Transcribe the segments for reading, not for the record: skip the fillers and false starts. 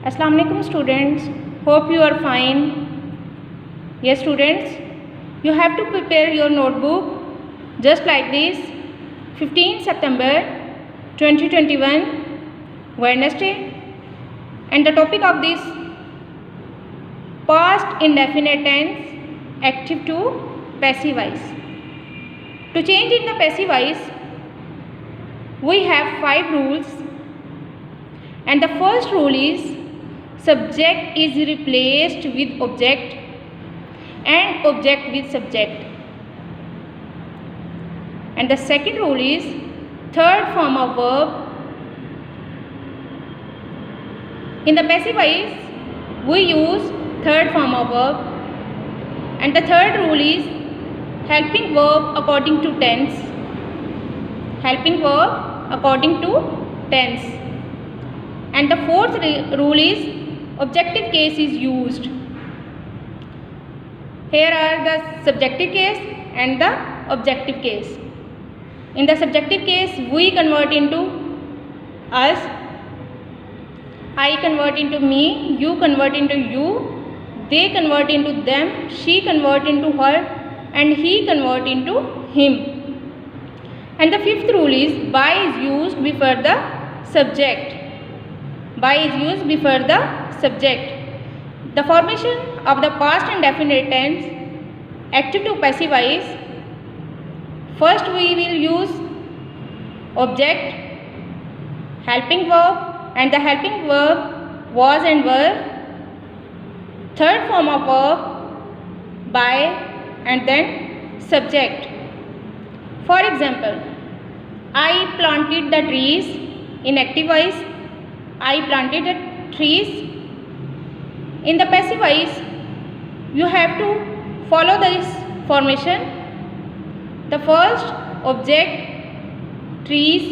Assalamu alaikum students, hope you are fine. Yes students, you have to prepare your notebook just like this. 15 September 2021 Wednesday, and the topic of this past indefinite tense active to passive voice. To change in the passive voice, we have 5 rules, and the first rule is subject is replaced with object and object with subject. And the second rule is third form of verb. In the passive voice, we use third form of verb. And the third rule is helping verb according to tense. Helping verb according to tense. And the fourth rule is objective case is used. Here are the subjective case and the objective case. In the subjective case, we convert into us, I convert into me, you convert into you, they convert into them, she convert into her, and he convert into him. And the fifth rule is by is used before the subject. By is used before the subject. The formation of the past indefinite tense active to passive voice. First we will use object, helping verb, and the helping verb was and were. Third form of verb by, and then subject. For example, I planted the trees. In active voice, I planted the trees. In the passive voice, you have to follow this formation. The first object, trees,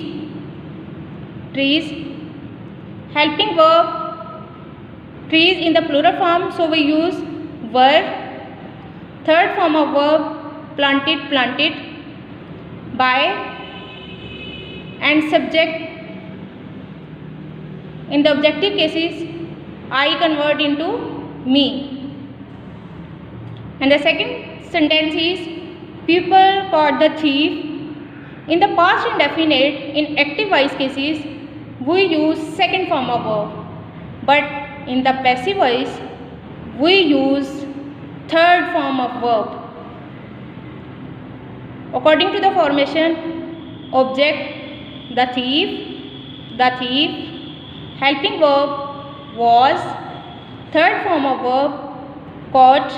helping verb, trees in the plural form, so we use were. Third form of verb, planted, by, and subject. In the objective cases, I convert into me. And the second sentence is people caught the thief. In the past indefinite, in active voice cases, we use second form of verb. But in the passive voice, we use third form of verb. According to the formation, object, the thief, helping verb was, third form of verb caught,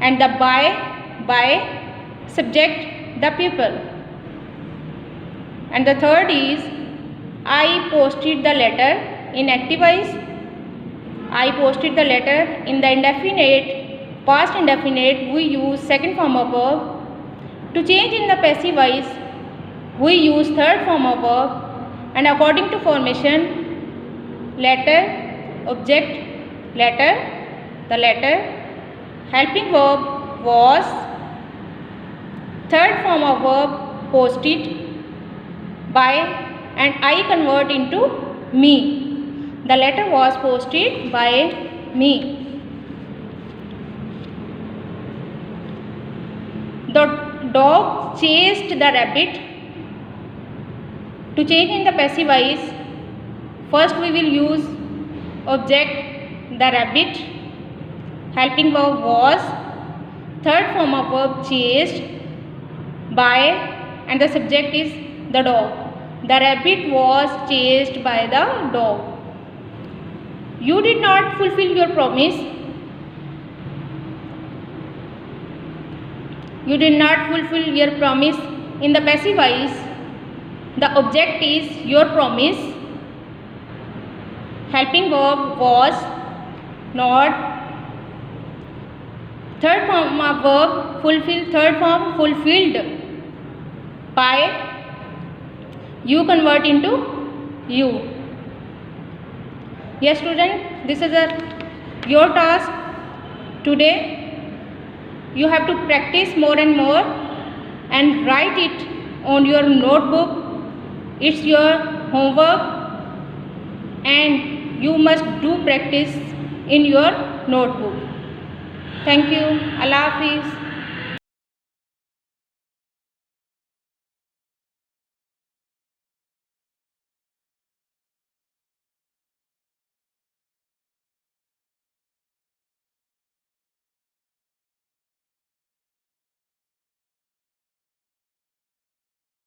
and the by, subject, the people. And the third is I posted the letter. In active voice, I posted the letter. In the indefinite, past indefinite, we use second form of verb. To change in the passive voice, we use third form of verb, and according to formation, letter, object, letter, the letter, helping verb was, third form of verb posted, by, and I convert into me. The letter was posted by me. The dog chased the rabbit. To change in the passive voice, first we will use object, the rabbit, helping verb was, third form of verb chased, by, and the subject is the dog. The rabbit was chased by the dog. You did not fulfill your promise. You did not fulfill your promise. In the passive voice, the object is your promise. Helping verb was, not. Third form of verb fulfill, third form fulfilled, by, you convert into you. Yes student, this is your task today. You have to practice more and more and write it on your notebook. It's your homework, and you must do practice in your notebook. Thank you. Allah Hafiz.